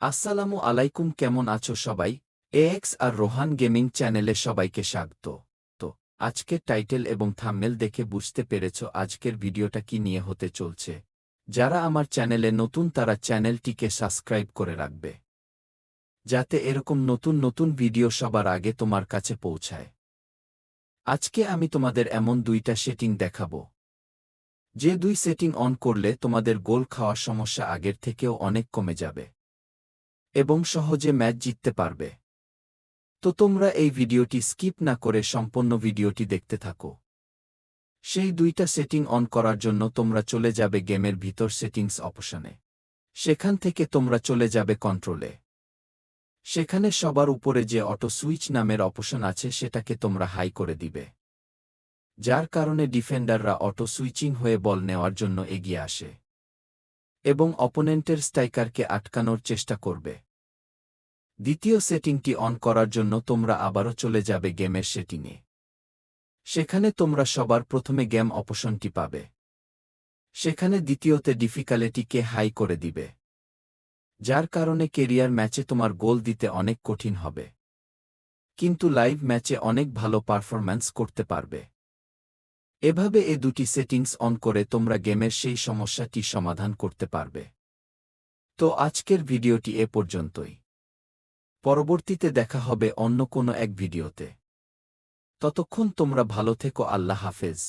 আসসালামু আলাইকুম, কেমন আছো সবাই? এএক্স আর রোহান গেমিং চ্যানেলে সবাইকে স্বাগত। তো আজকের টাইটেল এবং থাম্বনেল দেখে বুঝতে পেরেছ আজকের ভিডিওটা কি নিয়ে হতে চলছে। যারা আমার চ্যানেলে নতুন তারা চ্যানেলটিকে সাবস্ক্রাইব করে রাখবে, যাতে এরকম নতুন নতুন ভিডিও সবার আগে তোমার কাছে পৌঁছায়। আজকে আমি তোমাদের এমন দুইটা সেটিং দেখাবো, যে দুই সেটিং অন করলে তোমাদের গোল খাওয়ার সমস্যা আগের থেকেও অনেক কমে যাবে এবং সহজে ম্যাচ জিততে পারবে। তো তোমরা এই ভিডিওটি স্কিপ না করে সম্পূর্ণ ভিডিওটি দেখতে থাকো। সেই দুইটা সেটিং অন করার জন্য তোমরা চলে যাবে গেমের ভিতর সেটিংস অপশনে। সেখান থেকে তোমরা চলে যাবে কন্ট্রোলে। সেখানে সবার উপরে যে অটো সুইচ নামের অপশন আছে সেটাকে তোমরা হাই করে দিবে, যার কারণে ডিফেন্ডাররা অটো সুইচিং হয়ে বল নেওয়ার জন্য এগিয়ে আসে এবং অপোনেন্টের স্ট্রাইকারকে আটকানোর চেষ্টা করবে। দ্বিতীয় সেটিংটি অন করার জন্য তোমরা আবারও চলে যাবে গেমের সেটিংয়ে। সেখানে তোমরা সবার প্রথমে গেম অপশনটি পাবে। সেখানে দ্বিতীয়তে ডিফিকাল্টিকে হাই করে দিবে, যার কারণে কেরিয়ার ম্যাচে তোমার গোল দিতে অনেক কঠিন হবে, কিন্তু লাইভ ম্যাচে অনেক ভালো পারফরম্যান্স করতে পারবে। এভাবে এ দুটি সেটিংস অন করে তোমরা গেমের সেই সমস্যাটি সমাধান করতে পারবে। তো আজকের ভিডিওটি এ পর্যন্তই। পরবর্তীতে দেখা হবে অন্য কোনো এক ভিডিওতে। ততক্ষণ তোমরা ভালো থেকো। আল্লাহ হাফেজ।